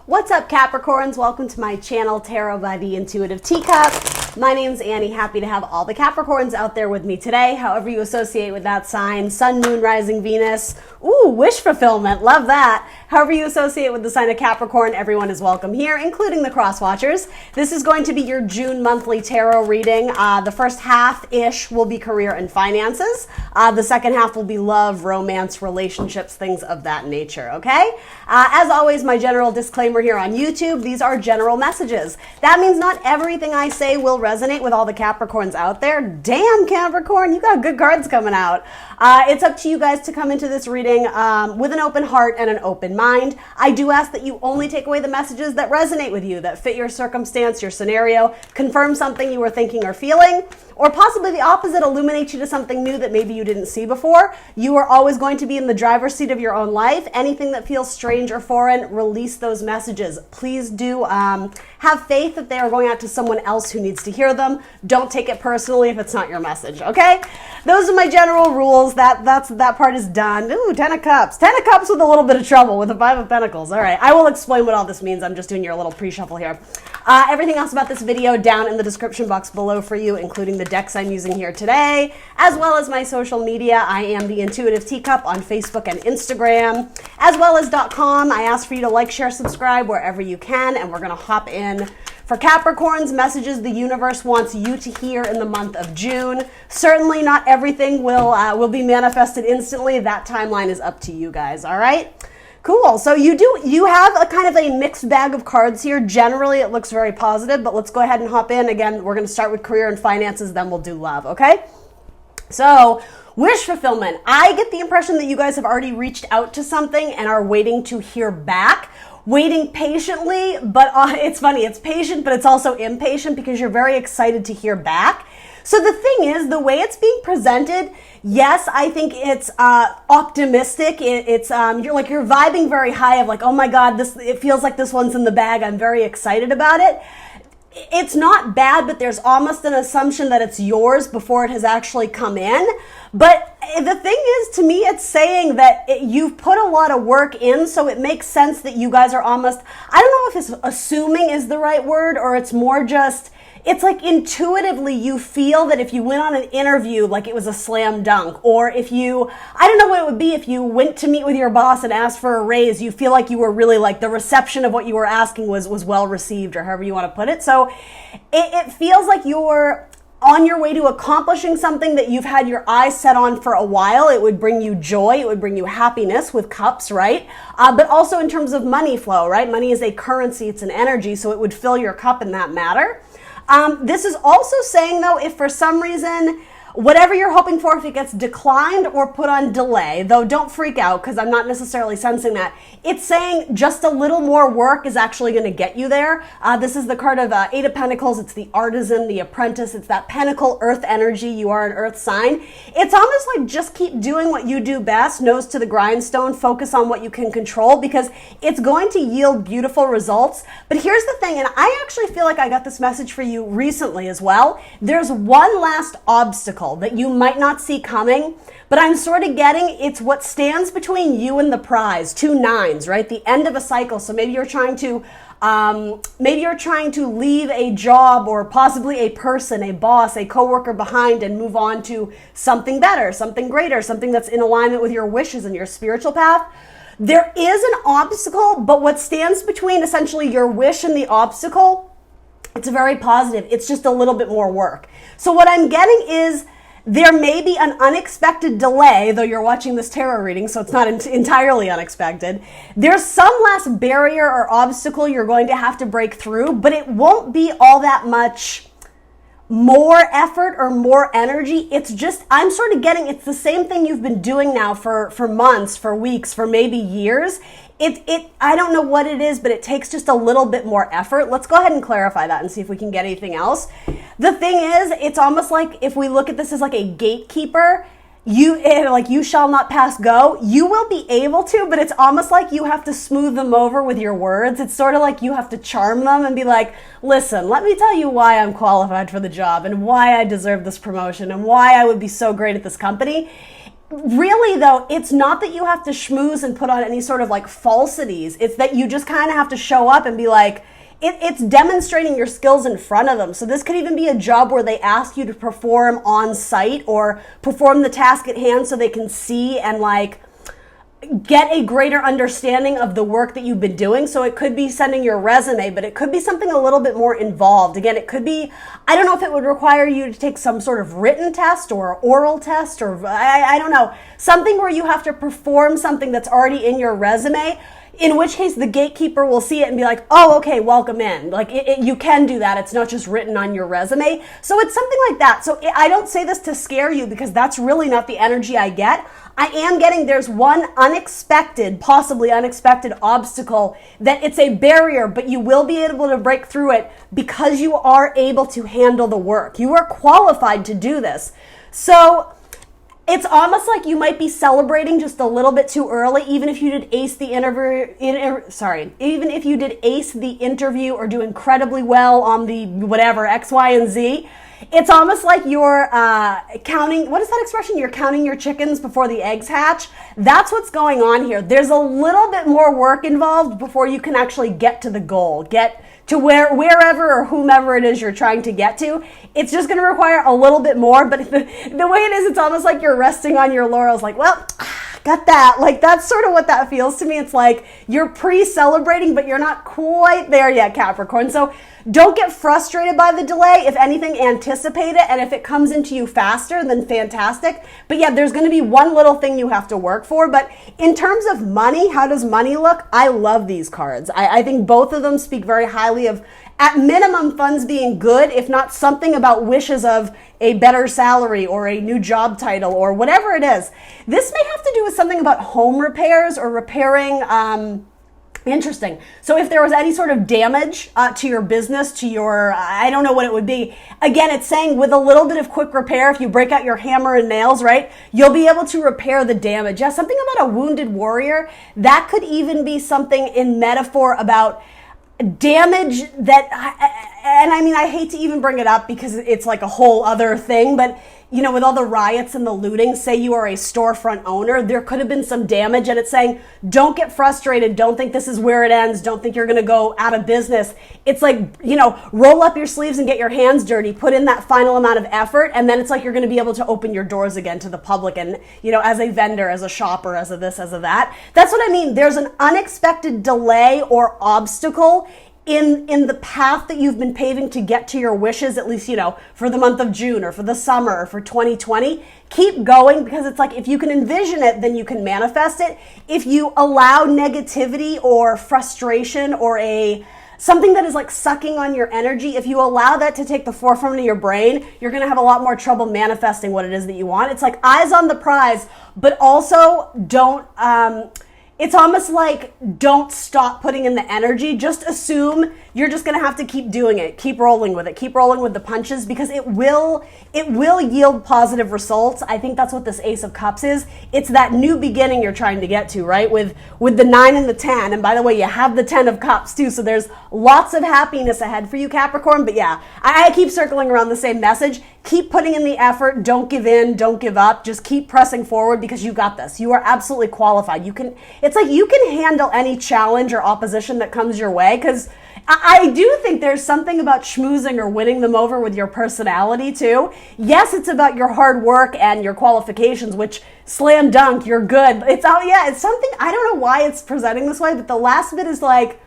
What's up, Capricorns? Welcome to my channel, Tarot by the Intuitive Teacup. My name's Annie. Happy to have all the Capricorns out there with me today, however you associate with that sign. Sun, Moon, Rising, Venus. Ooh, wish fulfillment. Love that. However you associate with the sign of Capricorn, everyone is welcome here, including the cross-watchers. This is going to be your June monthly tarot reading. The first half-ish will be career and finances. The second half will be love, romance, relationships, things of that nature, okay? As always, my general disclaimer here on YouTube, these are general messages. That means not everything I say will resonate with all the Capricorns out there. Damn, Capricorn, you got good cards coming out. It's up to you guys to come into this reading with an open heart and an open mind. I do ask that you only take away the messages that resonate with you, that fit your circumstance, your scenario, confirm something you were thinking or feeling, or possibly the opposite, illuminate you to something new that maybe you didn't see before. You are always going to be in the driver's seat of your own life. Anything that feels strange or foreign, release those messages. Please do have faith that they are going out to someone else who needs to hear them. Don't take it personally if it's not your message, okay? Those are my general rules. That part is done. Ooh, 10 of Cups. 10 of Cups with a little bit of trouble with the 5 of Pentacles. All right, I will explain what all this means. I'm just doing your little pre-shuffle here. Everything else about this video down in the description box below for you, including the decks I'm using here today, as well as my social media. I am the Intuitive Teacup on Facebook and Instagram, as well as .com. I ask for you to like, share, subscribe wherever you can, and we're going to hop in for Capricorn's messages the universe wants you to hear in the month of June. Certainly not everything will be manifested instantly. That timeline is up to you guys, all right? Cool. So you have a kind of a mixed bag of cards here. Generally, it looks very positive, but let's go ahead and hop in. Again, we're going to start with career and finances, then we'll do love, okay? So, wish fulfillment. I get the impression that you guys have already reached out to something and are waiting to hear back. Waiting patiently, but it's funny. It's patient, but it's also impatient because you're very excited to hear back. So the thing is, the way it's being presented, yes, I think it's optimistic. It's you're vibing very high of like, oh my God, it feels like this one's in the bag. I'm very excited about it. It's not bad, but there's almost an assumption that it's yours before it has actually come in. But the thing is, to me, it's saying that you've put a lot of work in, so it makes sense that you guys are almost, I don't know if it's assuming is the right word, or it's more just, it's like intuitively you feel that if you went on an interview, like it was a slam dunk, or if you, I don't know what it would be if you went to meet with your boss and asked for a raise, you feel like you were really like the reception of what you were asking was well received, or however you want to put it. So it feels like you're on your way to accomplishing something that you've had your eyes set on for a while. It would bring you joy. It would bring you happiness with cups, right? But also in terms of money flow, right? Money is a currency. It's an energy. So it would fill your cup in that matter. This is also saying, though, if for some reason, whatever you're hoping for, if it gets declined or put on delay, though don't freak out because I'm not necessarily sensing that. It's saying just a little more work is actually going to get you there. This is the card of 8 of Pentacles. It's the artisan, the apprentice. It's that pentacle earth energy. You are an earth sign. It's almost like just keep doing what you do best, nose to the grindstone, focus on what you can control because it's going to yield beautiful results. But here's the thing, and I actually feel like I got this message for you recently as well. There's one last obstacle that you might not see coming, but I'm sort of getting it's what stands between you and the prize. 2 9s, right? The end of a cycle. So maybe you're trying to leave a job or possibly a person, a boss, a coworker behind and move on to something better, something greater, something that's in alignment with your wishes and your spiritual path. There is an obstacle, but what stands between essentially your wish and the obstacle, it's very positive. It's just a little bit more work. So what I'm getting is there may be an unexpected delay, though you're watching this tarot reading, so it's not entirely unexpected. There's some last barrier or obstacle you're going to have to break through, but it won't be all that much more effort or more energy. It's just, I'm sort of getting, it's the same thing you've been doing now for months, for weeks, for maybe years. I don't know what it is, but it takes just a little bit more effort. Let's go ahead and clarify that and see if we can get anything else. The thing is, it's almost like if we look at this as like a gatekeeper, you shall not pass go. You will be able to, but it's almost like you have to smooth them over with your words. It's sort of like you have to charm them and be like, listen, let me tell you why I'm qualified for the job and why I deserve this promotion and why I would be so great at this company. Really though, it's not that you have to schmooze and put on any sort of like falsities. It's that you just kind of have to show up and be like, it's demonstrating your skills in front of them. So this could even be a job where they ask you to perform on site or perform the task at hand so they can see and like get a greater understanding of the work that you've been doing. So it could be sending your resume, but it could be something a little bit more involved. Again, it could be, I don't know if it would require you to take some sort of written test or oral test or I don't know, something where you have to perform something that's already in your resume, in which case the gatekeeper will see it and be like, oh, okay, welcome in. Like you can do that. It's not just written on your resume. So it's something like that. So I don't say this to scare you because that's really not the energy I get. I am getting there's one unexpected, possibly unexpected obstacle that it's a barrier, but you will be able to break through it because you are able to handle the work. You are qualified to do this. So it's almost like you might be celebrating just a little bit too early, even if you did ace the even if you did ace the interview or do incredibly well on the whatever, X, Y, and Z. It's almost like you're counting, what is that expression? You're counting your chickens before the eggs hatch. That's what's going on here. There's a little bit more work involved before you can actually get to the goal, get to wherever or whomever it is you're trying to get to. It's just going to require a little bit more, but the way it is, it's almost like you're resting on your laurels, like, well, got that. Like, that's sort of what that feels to me. It's like you're pre-celebrating, but you're not quite there yet, Capricorn. So don't get frustrated by the delay. If anything, anticipate it. And if it comes into you faster, then fantastic. But yeah, there's going to be one little thing you have to work for. But in terms of money, how does money look? I love these cards. I think both of them speak very highly of, at minimum, funds being good, if not something about wishes of a better salary or a new job title or whatever it is. This may have to do with something about home repairs or repairing. Interesting. So if there was any sort of damage to your business, to your, I don't know what it would be. Again, it's saying with a little bit of quick repair, if you break out your hammer and nails, right, you'll be able to repair the damage. Yeah, something about a wounded warrior. That could even be something in metaphor about damage that, and I mean, I hate to even bring it up because it's like a whole other thing, but you know, with all the riots and the looting, say you are a storefront owner, there could have been some damage, and it's saying, don't get frustrated. Don't think this is where it ends. Don't think you're going to go out of business. It's like, you know, roll up your sleeves and get your hands dirty, put in that final amount of effort, and then it's like you're going to be able to open your doors again to the public and, you know, as a vendor, as a shopper, as a this, as a that. That's what I mean. There's an unexpected delay or obstacle in the path that you've been paving to get to your wishes, at least, you know, for the month of June or for the summer or for 2020. Keep going, because it's like if you can envision it, then you can manifest it. If you allow negativity or frustration or something that is like sucking on your energy, if you allow that to take the forefront of your brain, you're going to have a lot more trouble manifesting what it is that you want. It's like eyes on the prize, but also don't, it's almost like don't stop putting in the energy. Just assume you're just going to have to keep doing it. Keep rolling with it. Keep rolling with the punches, because it will yield positive results. I think that's what this Ace of Cups is. It's that new beginning you're trying to get to, right? With the 9 and the 10. And by the way, you have the 10 of Cups too. So there's lots of happiness ahead for you, Capricorn. But yeah, I keep circling around the same message. Keep putting in the effort. Don't give in. Don't give up. Just keep pressing forward, because you got this. You are absolutely qualified. It's like you can handle any challenge or opposition that comes your way, because I do think there's something about schmoozing or winning them over with your personality too. Yes, it's about your hard work and your qualifications, which slam dunk, you're good. It's something, I don't know why it's presenting this way, but the last bit is like,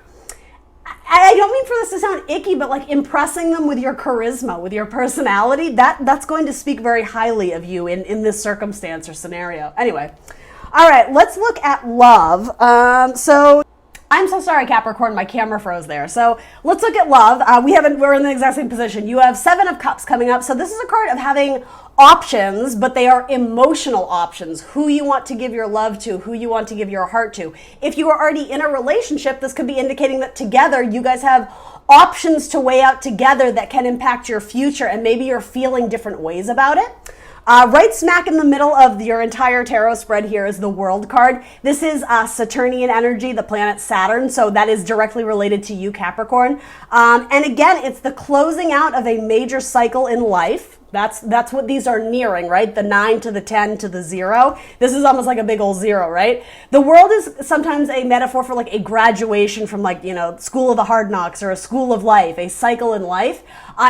I don't mean for this to sound icky, but like impressing them with your charisma, with your personality, that's going to speak very highly of you in this circumstance or scenario. Anyway, all right, let's look at love. I'm so sorry, Capricorn, my camera froze there. So let's look at love. We're in the exact same position. You have 7 of Cups coming up. So this is a card of having options, but they are emotional options. Who you want to give your love to, who you want to give your heart to. If you are already in a relationship, this could be indicating that together you guys have options to weigh out together that can impact your future, and maybe you're feeling different ways about it. Right smack in the middle of your entire tarot spread here is the World card. This is Saturnian energy, the planet Saturn, so that is directly related to you, Capricorn. And again, it's the closing out of a major cycle in life. That's what these are nearing, right? The 9 to the 10 to the 0. This is almost like a big old 0, right? The world is sometimes a metaphor for like a graduation from like, school of the hard knocks or a school of life, a cycle in life,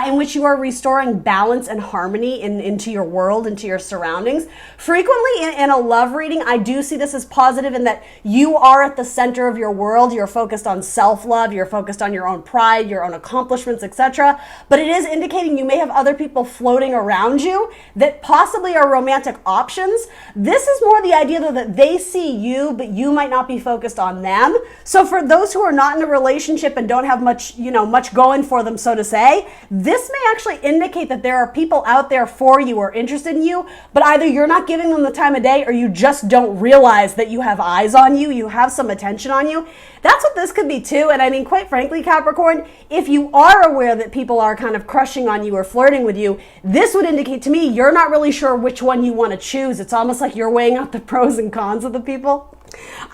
in which you are restoring balance and harmony into your world, into your surroundings. Frequently in a love reading, I do see this as positive in that you are at the center of your world. You're focused on self-love. You're focused on your own pride, your own accomplishments, etc. But it is indicating you may have other people floating around you that possibly are romantic options. This is more the idea though that they see you, but you might not be focused on them. So for those who are not in a relationship and don't have much going for them, so to say, this may actually indicate that there are people out there for you or interested in you, but either you're not giving them the time of day or you just don't realize that you have eyes on you, you have some attention on you. That's what this could be too. And I mean, quite frankly, Capricorn, if you are aware that people are kind of crushing on you or flirting with you, this would indicate to me you're not really sure which one you want to choose. It's almost like you're weighing out the pros and cons of the people.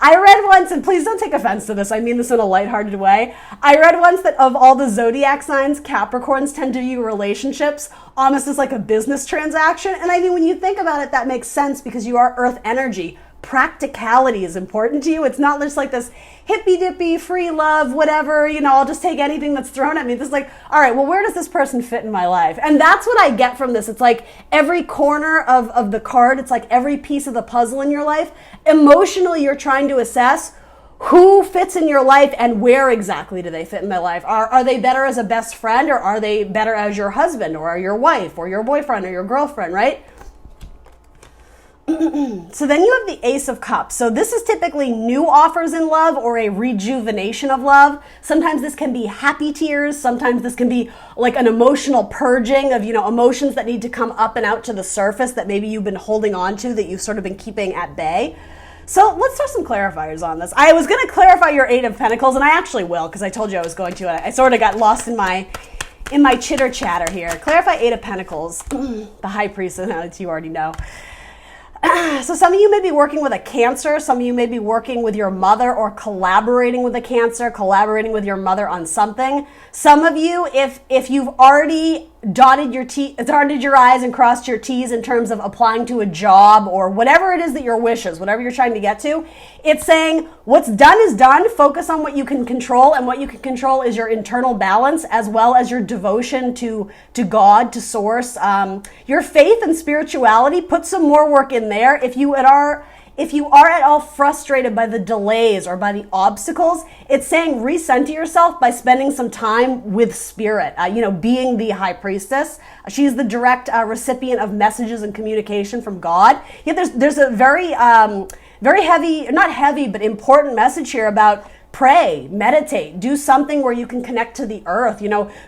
I read once, and please don't take offense to this, I mean this in a lighthearted way. I read once that of all the zodiac signs, Capricorns tend to view relationships almost as like a business transaction. And I mean, when you think about it, that makes sense because you are earth energy. Practicality is important to you. It's not just like this hippy dippy, free love, whatever, I'll just take anything that's thrown at me. This is like, all right, well, where does this person fit in my life? And that's what I get from this. It's like every corner of the card, it's like every piece of the puzzle in your life. Emotionally, you're trying to assess who fits in your life and where exactly do they fit in my life. Are they better as a best friend, or are they better as your husband or your wife or your boyfriend or your girlfriend, right? So then you have the Ace of Cups. So this is typically new offers in love or a rejuvenation of love. Sometimes this can be happy tears. Sometimes this can be like an emotional purging of, emotions that need to come up and out to the surface that maybe you've been holding on to, that you've sort of been keeping at bay. So let's throw some clarifiers on this. I was going to clarify your 8 of Pentacles, and I actually will because I told you I was going to. I sort of got lost in my chitter chatter here. Clarify 8 of Pentacles, the High Priestess, as you already know. So some of you may be working with a Cancer. Some of you may be working with your mother or collaborating with a Cancer, collaborating with your mother on something. Some of you, if you've already dotted your I's and crossed your T's in terms of applying to a job or whatever it is that your wish is, whatever you're trying to get to, it's saying what's done is done. Focus on what you can control, and what you can control is your internal balance as well as your devotion to God, to Source. Your faith and spirituality, put some more work in there. If you are at all frustrated by the delays or by the obstacles, it's saying recenter yourself by spending some time with Spirit, being the High Priestess. She's the direct recipient of messages and communication from God. Yet there's a very heavy, not heavy, but important message here about pray, meditate, do something where you can connect to the earth,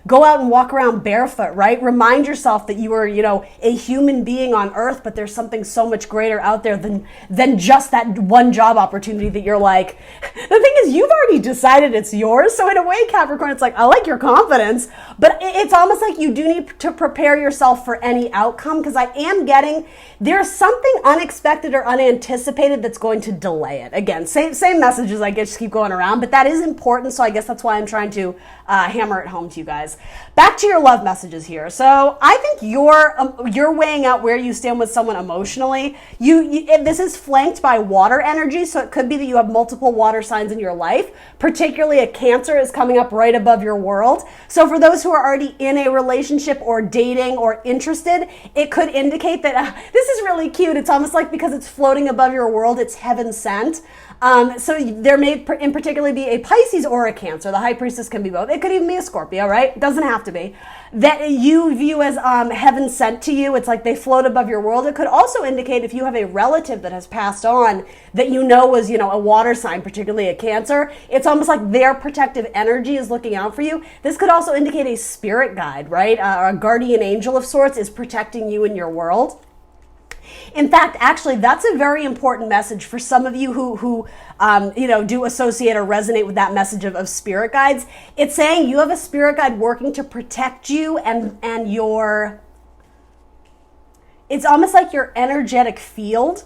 go out and walk around barefoot, right? Remind yourself that you are, a human being on earth, but there's something so much greater out there than just that one job opportunity that you're like. The thing is, you've already decided it's yours. So in a way, Capricorn, it's like, I like your confidence, but it's almost like you do need to prepare yourself for any outcome, because I am getting there's something unexpected or unanticipated that's going to delay it. Again, same messages, I guess, just keep going around. But that is important, so I guess that's why I'm trying to hammer it home to you guys. Back to your love messages here. So I think you're weighing out where you stand with someone emotionally. This is flanked by water energy, so it could be that you have multiple water signs in your life. Particularly a Cancer is coming up right above your world. So for those who are already in a relationship or dating or interested, it could indicate that this is really cute. It's almost like because it's floating above your world, it's heaven sent. So there may in particular be a Pisces or a Cancer. The High Priestess can be both. It could even be a Scorpio, right? It doesn't have to be. That you view as heaven sent to you. It's like they float above your world. It could also indicate if you have a relative that has passed on that was, a water sign, particularly a Cancer. It's almost like their protective energy is looking out for you. This could also indicate a spirit guide, right? A guardian angel of sorts is protecting you in your world. In fact, actually, that's a very important message for some of you who do associate or resonate with that message of spirit guides. It's saying you have a spirit guide working to protect you and it's almost like your energetic field.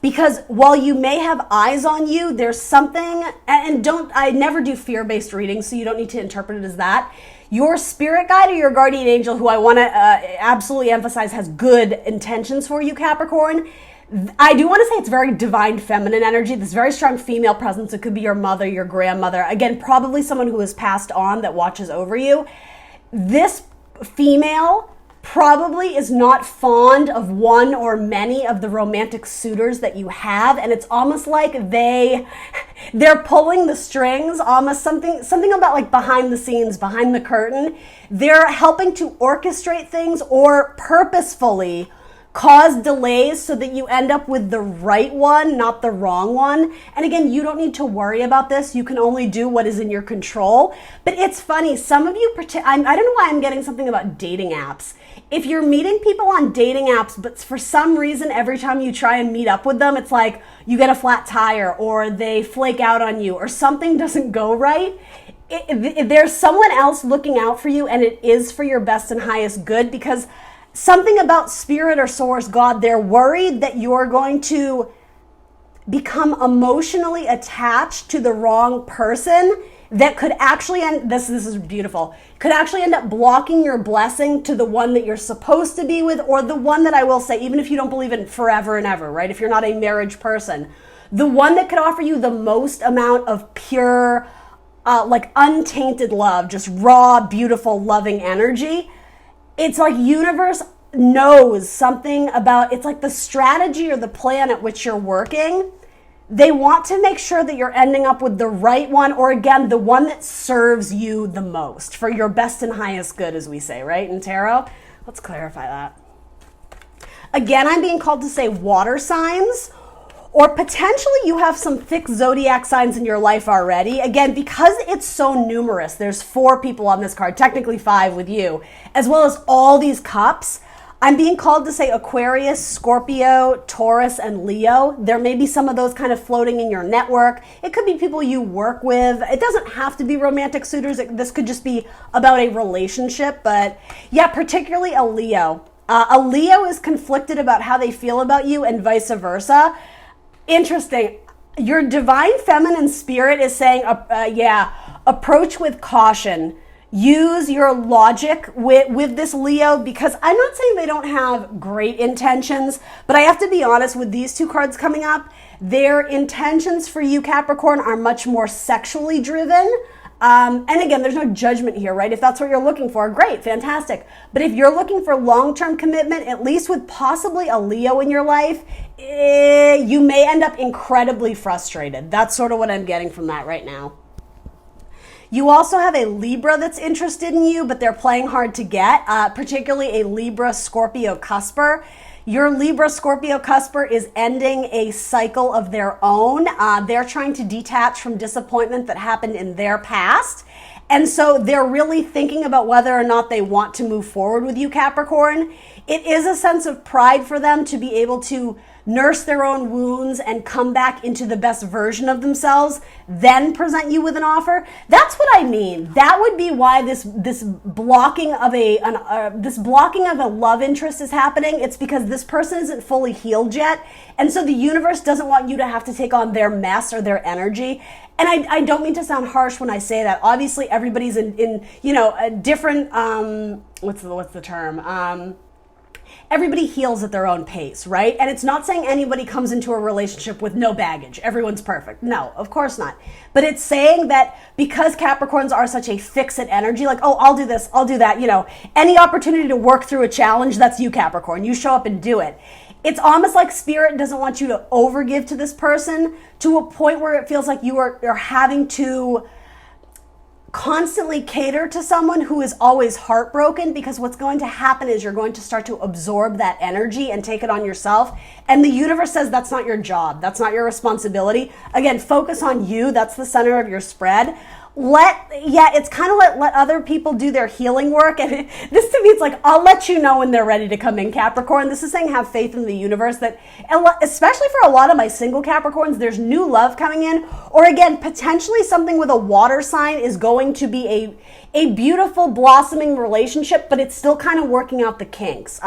Because while you may have eyes on you, there's something, and I never do fear-based readings, so you don't need to interpret it as that. Your spirit guide or your guardian angel, who I want to absolutely emphasize has good intentions for you, Capricorn, I do want to say it's very divine feminine energy, this very strong female presence. It could be your mother, your grandmother, again, probably someone who has passed on that watches over you. This female probably is not fond of one or many of the romantic suitors that you have, and it's almost like they're pulling the strings, almost something about like behind the scenes, behind the curtain. They're helping to orchestrate things or purposefully cause delays so that you end up with the right one, not the wrong one. And again, you don't need to worry about this. You can only do what is in your control. But it's funny, some of you, I don't know why I'm getting something about dating apps. If you're meeting people on dating apps, but for some reason, every time you try and meet up with them, it's like you get a flat tire or they flake out on you or something doesn't go right. There's someone else looking out for you, and it is for your best and highest good, because something about spirit or source, God, they're worried that you're going to become emotionally attached to the wrong person that could actually end, this is beautiful, could actually end up blocking your blessing to the one that you're supposed to be with, or the one that I will say, even if you don't believe in forever and ever, right? If you're not a marriage person, the one that could offer you the most amount of pure, like untainted love, just raw, beautiful, loving energy. It's like universe knows something about, it's like the strategy or the plan at which you're working. They want to make sure that you're ending up with the right one, or again, the one that serves you the most for your best and highest good, as we say, right? In tarot, let's clarify that. Again, I'm being called to say water signs, or potentially you have some thick zodiac signs in your life already. Again, because it's so numerous, there's 4 people on this card, technically 5 with you, as well as all these cups. I'm being called to say Aquarius, Scorpio, Taurus, and Leo. There may be some of those kind of floating in your network. It could be people you work with. It doesn't have to be romantic suitors. This could just be about a relationship. But yeah, particularly a Leo. A Leo is conflicted about how they feel about you and vice versa. Interesting. Your divine feminine spirit is saying, approach with caution. Use your logic with this Leo, because I'm not saying they don't have great intentions, but I have to be honest, with these 2 cards coming up, their intentions for you, Capricorn, are much more sexually driven. And again, there's no judgment here, right? If that's what you're looking for, great, fantastic. But if you're looking for long-term commitment, at least with possibly a Leo in your life, you may end up incredibly frustrated. That's sort of what I'm getting from that right now. You also have a Libra that's interested in you, but they're playing hard to get, particularly a Libra Scorpio cusper. Your Libra Scorpio cusper is ending a cycle of their own. They're trying to detach from disappointment that happened in their past. And so they're really thinking about whether or not they want to move forward with you, Capricorn. It is a sense of pride for them to be able to nurse their own wounds and come back into the best version of themselves, then present you with an offer. That's what I mean. That would be why this blocking of a love interest is happening. It's because this person isn't fully healed yet, and so the universe doesn't want you to have to take on their mess or their energy. And I don't mean to sound harsh when I say that. Obviously, everybody's in a different what's the term? Everybody heals at their own pace, right? And it's not saying anybody comes into a relationship with no baggage. Everyone's perfect. No, of course not. But it's saying that because Capricorns are such a fix-it energy, like, oh, I'll do this, I'll do that, any opportunity to work through a challenge, that's you, Capricorn. You show up and do it. It's almost like spirit doesn't want you to overgive to this person to a point where it feels like you are having to constantly cater to someone who is always heartbroken, because what's going to happen is you're going to start to absorb that energy and take it on yourself. And the universe says that's not your job. That's not your responsibility. Again, focus on you. That's the center of your spread. It's kind of let other people do their healing work. And this to me, it's like, I'll let you know when they're ready to come in, Capricorn. This is saying have faith in the universe, that, especially for a lot of my single Capricorns, there's new love coming in. Or again, potentially something with a water sign is going to be a beautiful blossoming relationship, but it's still kind of working out the kinks.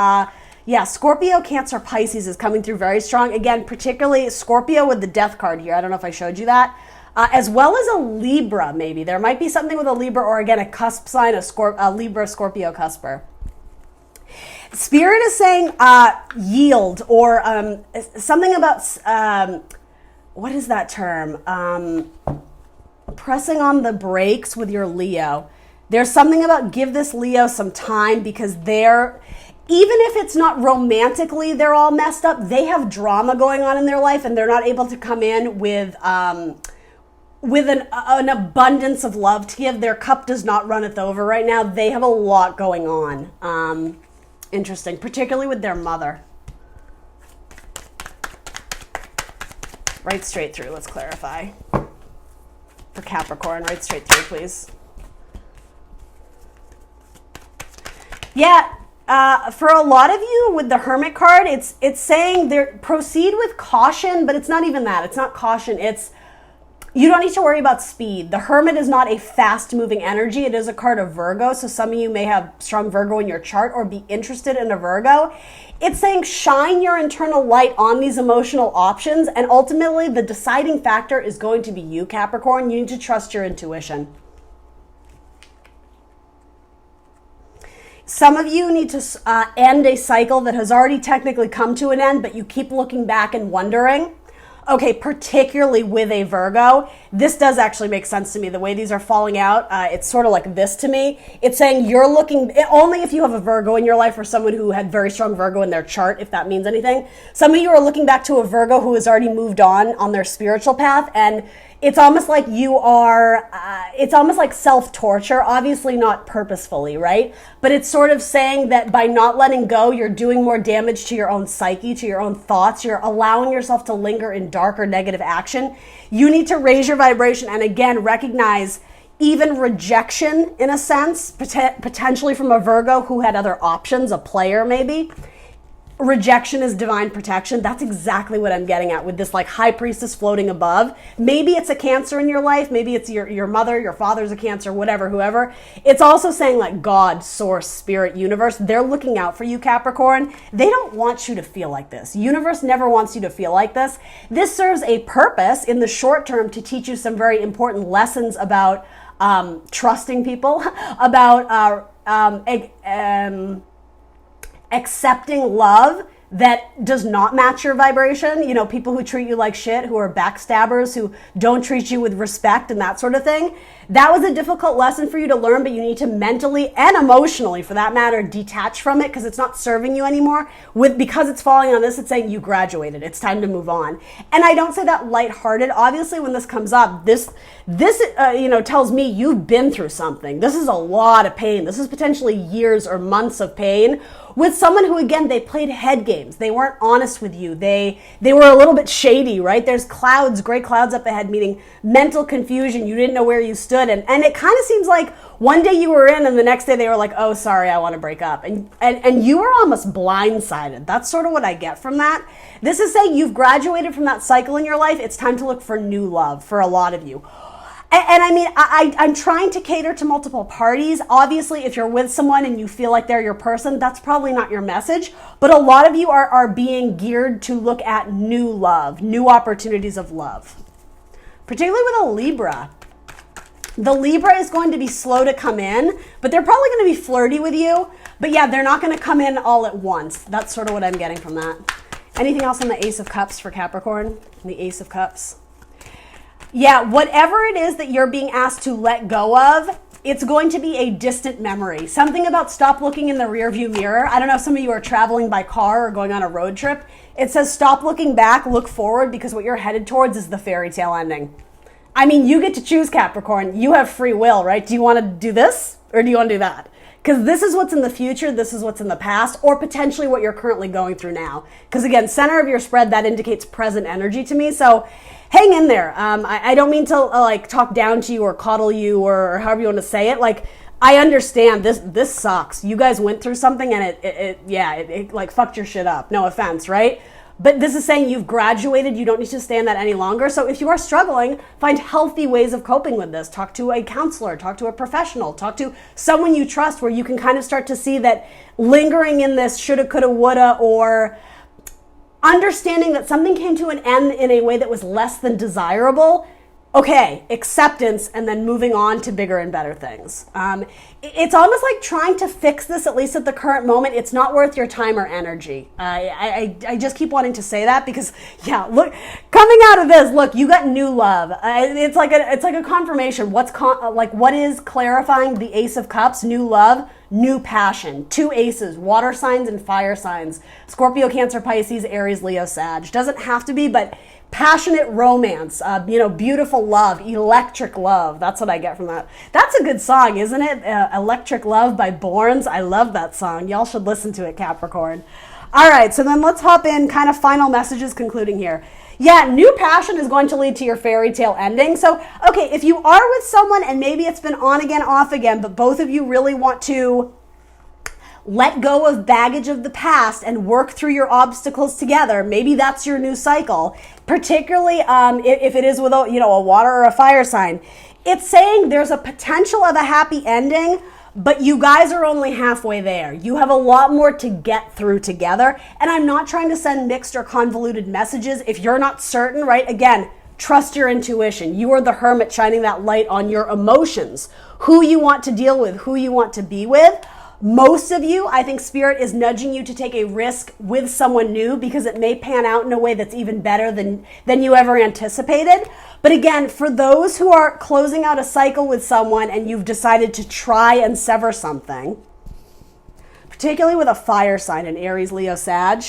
Yeah, Scorpio, Cancer, Pisces is coming through very strong. Again, particularly Scorpio with the death card here. I don't know if I showed you that. As well as a Libra, maybe. There might be something with a Libra, or again, a cusp sign, a Libra, Scorpio cusper. Spirit is saying yield, or something about, what is that term? Pressing on the brakes with your Leo. There's something about give this Leo some time, because even if it's not romantically, they're all messed up. They have drama going on in their life, and they're not able to come in with an abundance of love to give. Their cup does not runneth over right now. They have a lot going on. Interesting, particularly with their mother. Right straight through, let's clarify. For Capricorn, right straight through, please. Yeah, for a lot of you with the Hermit card, it's saying proceed with caution, but it's not even that. It's not caution. You don't need to worry about speed. The Hermit is not a fast-moving energy. It is a card of Virgo, so some of you may have strong Virgo in your chart or be interested in a Virgo. It's saying shine your internal light on these emotional options, and ultimately the deciding factor is going to be you, Capricorn. You need to trust your intuition. Some of you need to end a cycle that has already technically come to an end, but you keep looking back and wondering. Okay, particularly with a Virgo, this does actually make sense to me. The way these are falling out, it's sort of like this to me. It's saying you're looking, only if you have a Virgo in your life, or someone who had very strong Virgo in their chart, if that means anything. Some of you are looking back to a Virgo who has already moved on their spiritual path, and it's almost like it's almost like self-torture, obviously not purposefully, right? But it's sort of saying that by not letting go, you're doing more damage to your own psyche, to your own thoughts. You're allowing yourself to linger in dark or negative action. You need to raise your vibration and, again, recognize even rejection, in a sense, potentially from a Virgo who had other options, a player maybe. Rejection is divine protection. That's exactly what I'm getting at with this like high priestess floating above. Maybe it's a Cancer in your life. Maybe it's your mother, your father's a Cancer, whatever, whoever. It's also saying like God, source, spirit, universe. They're looking out for you, Capricorn. They don't want you to feel like this. Universe never wants you to feel like this. This serves a purpose in the short term to teach you some very important lessons about trusting people, about accepting love that does not match your vibration. You know, people who treat you like shit, who are backstabbers, who don't treat you with respect and that sort of thing. That was a difficult lesson for you to learn, but you need to mentally and emotionally, for that matter, detach from it because it's not serving you anymore. Because it's falling on this, it's saying you graduated. It's time to move on. And I don't say that lighthearted. Obviously, when this comes up, this tells me you've been through something. This is a lot of pain. This is potentially years or months of pain with someone who, again, they played head games. They weren't honest with you. They were a little bit shady, right? There's clouds, gray clouds up ahead, meaning mental confusion. You didn't know where you stood. And it kind of seems like one day you were in and the next day they were like, oh, sorry, I want to break up. And you were almost blindsided. That's sort of what I get from that. This is saying you've graduated from that cycle in your life. It's time to look for new love for a lot of you. And I mean, I'm trying to cater to multiple parties. Obviously, if you're with someone and you feel like they're your person, that's probably not your message. But a lot of you are being geared to look at new love, new opportunities of love. Particularly with a Libra. The Libra is going to be slow to come in, but they're probably going to be flirty with you. But yeah, they're not going to come in all at once. That's sort of what I'm getting from that. Anything else on the Ace of Cups for Capricorn? The Ace of Cups. Yeah, whatever it is that you're being asked to let go of, it's going to be a distant memory. Something about stop looking in the rearview mirror. I don't know if some of you are traveling by car or going on a road trip. It says stop looking back, look forward, because what you're headed towards is the fairy tale ending. I mean, you get to choose, Capricorn. You have free will, right? Do you want to do this or do you want to do that? Because this is what's in the future, this is what's in the past, or potentially what you're currently going through now. Because again, center of your spread, that indicates present energy to me. So hang in there. I don't mean to like talk down to you or coddle you or however you want to say it. Like, I understand this sucks. You guys went through something and it like fucked your shit up. No offense, right? But this is saying you've graduated, you don't need to stay in that any longer. So if you are struggling, find healthy ways of coping with this. Talk to a counselor, talk to a professional, talk to someone you trust, where you can kind of start to see that lingering in this shoulda, coulda, woulda, or understanding that something came to an end in a way that was less than desirable. Okay, acceptance, and then moving on to bigger and better things. It's almost like trying to fix this, at least at the current moment. It's not worth your time or energy. I just keep wanting to say that because, yeah, look, coming out of this, look, you got new love. It's like a confirmation. What is clarifying the Ace of Cups? New love, new passion. 2 aces, water signs and fire signs. Scorpio, Cancer, Pisces, Aries, Leo, Sag. Doesn't have to be, but passionate romance, beautiful love, electric love. That's what I get from that. That's a good song, isn't it? Electric Love by Borns. I love that song. Y'all should listen to it, Capricorn. All right, so then let's hop in, kind of final messages concluding here. Yeah, new passion is going to lead to your fairy tale ending. So, okay, if you are with someone and maybe it's been on again, off again, but both of you really want to let go of baggage of the past and work through your obstacles together. Maybe that's your new cycle, particularly if it is with a water or a fire sign. It's saying there's a potential of a happy ending, but you guys are only halfway there. You have a lot more to get through together. And I'm not trying to send mixed or convoluted messages. If you're not certain, right? Again, trust your intuition. You are the hermit shining that light on your emotions, who you want to deal with, who you want to be with. Most of you, I think Spirit is nudging you to take a risk with someone new because it may pan out in a way that's even better than you ever anticipated. But again, for those who are closing out a cycle with someone and you've decided to try and sever something, particularly with a fire sign in Aries, Leo, Sag,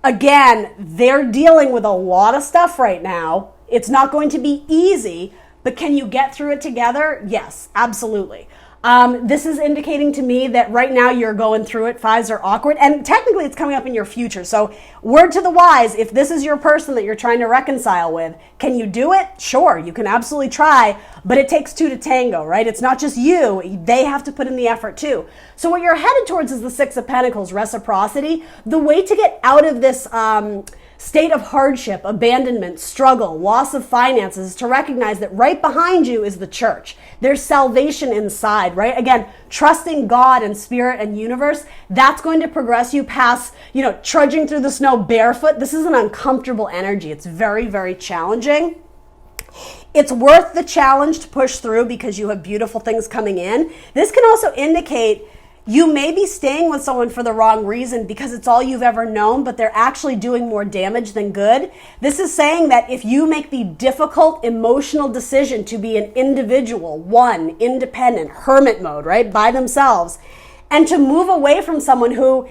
again, they're dealing with a lot of stuff right now. It's not going to be easy, but can you get through it together? Yes, absolutely. This is indicating to me that right now you're going through it. 5s are awkward, and technically it's coming up in your future. So word to the wise, if this is your person that you're trying to reconcile with, can you do it? Sure, you can absolutely try, but it takes 2 to tango, right? It's not just you. They have to put in the effort too. So what you're headed towards is the 6 of Pentacles, reciprocity. The way to get out of this state of hardship, abandonment, struggle, loss of finances is to recognize that right behind you is the church. There's salvation inside, right? Again, trusting God and Spirit and universe, that's going to progress you past, trudging through the snow barefoot. This is an uncomfortable energy. It's very, very challenging. It's worth the challenge to push through because you have beautiful things coming in. This can also indicate you may be staying with someone for the wrong reason because it's all you've ever known, but they're actually doing more damage than good. This is saying that if you make the difficult emotional decision to be an individual, one, independent, hermit mode, right, by themselves, and to move away from someone who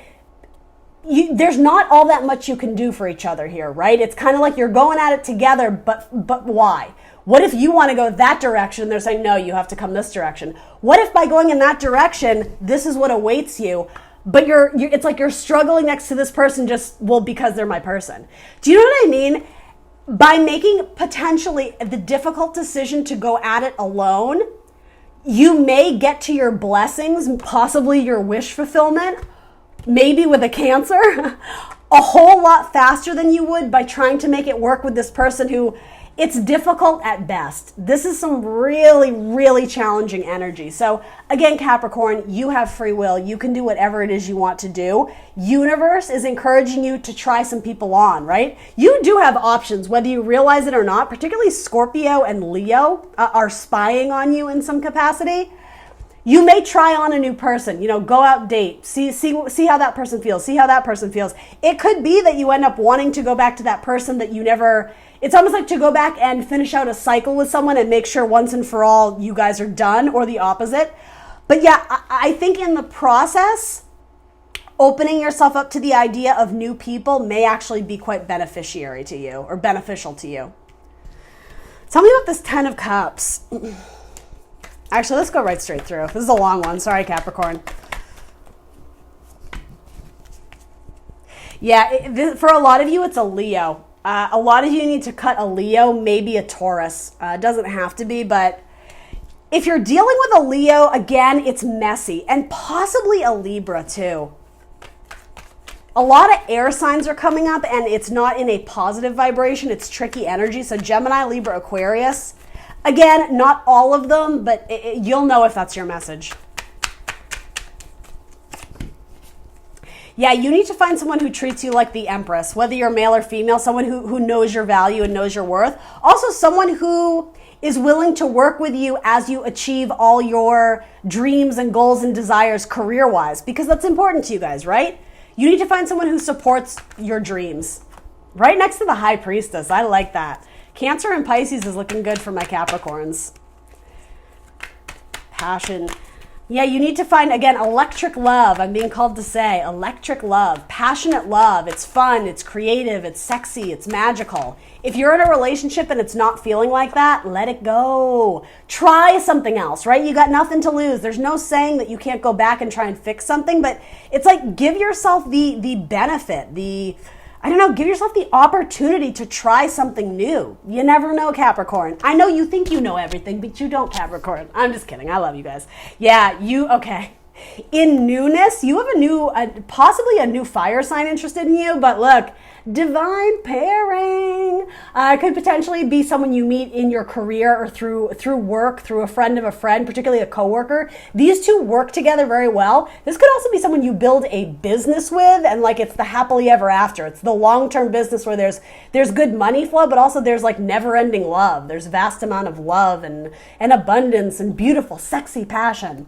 there's not all that much you can do for each other here, right? It's kind of like you're going at it together, but why? What if you want to go that direction? They're saying, no, you have to come this direction. What if by going in that direction, this is what awaits you, but it's like you're struggling next to this person because they're my person. Do you know what I mean? By making potentially the difficult decision to go at it alone, you may get to your blessings, possibly your wish fulfillment, maybe with a Cancer, a whole lot faster than you would by trying to make it work with this person who it's difficult at best. This is some really, really challenging energy. So again, Capricorn, you have free will. You can do whatever it is you want to do. Universe is encouraging you to try some people on, right? You do have options, whether you realize it or not. Particularly Scorpio and Leo are spying on you in some capacity. You may try on a new person, go out, date, see how that person feels, see how that person feels. It could be that you end up wanting to go back to that person that you never, it's almost like to go back and finish out a cycle with someone and make sure once and for all you guys are done, or the opposite. But yeah, I think in the process, opening yourself up to the idea of new people may actually be quite beneficial to you. Tell me about this 10 of Cups. Actually, let's go right straight through. This is a long one. Sorry, Capricorn. Yeah, for a lot of you, it's a Leo. A lot of you need to cut a Leo, maybe a Taurus. It doesn't have to be, but if you're dealing with a Leo, again, it's messy. And possibly a Libra, too. A lot of air signs are coming up, and it's not in a positive vibration. It's tricky energy. So Gemini, Libra, Aquarius. Again, not all of them, but you'll know if that's your message. Yeah, you need to find someone who treats you like the Empress, whether you're male or female, someone who knows your value and knows your worth. Also, someone who is willing to work with you as you achieve all your dreams and goals and desires career-wise, because that's important to you guys, right? You need to find someone who supports your dreams. Right next to the High Priestess. I like that. Cancer and Pisces is looking good for my Capricorns. Passion. Yeah, you need to find, again, electric love. I'm being called to say electric love, passionate love. It's fun, it's creative, it's sexy, it's magical. If you're in a relationship and it's not feeling like that, let it go. Try something else, right? You got nothing to lose. There's no saying that you can't go back and try and fix something, but it's like give yourself the benefit, give yourself the opportunity to try something new. You never know, Capricorn. I know you think you know everything, but you don't, Capricorn. I'm just kidding. I love you guys. Yeah, okay. In newness, you have possibly a new fire sign interested in you, but look, divine pairing could potentially be someone you meet in your career or through work, through a friend of a friend, particularly a coworker. These two work together very well. This could also be someone you build a business with, and like it's the happily ever after. It's the long-term business where there's good money flow, but also there's like never-ending love. There's vast amount of love and abundance and beautiful, sexy passion.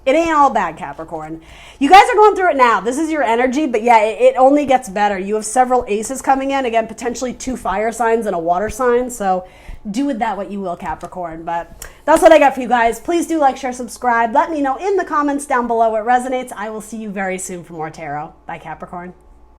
It ain't all bad, Capricorn. You guys are going through it now. This is your energy, but yeah, it only gets better. You have several aces coming in. Again, potentially 2 fire signs and a water sign. So do with that what you will, Capricorn. But that's what I got for you guys. Please do like, share, subscribe. Let me know in the comments down below what resonates. I will see you very soon for more tarot. Bye, Capricorn.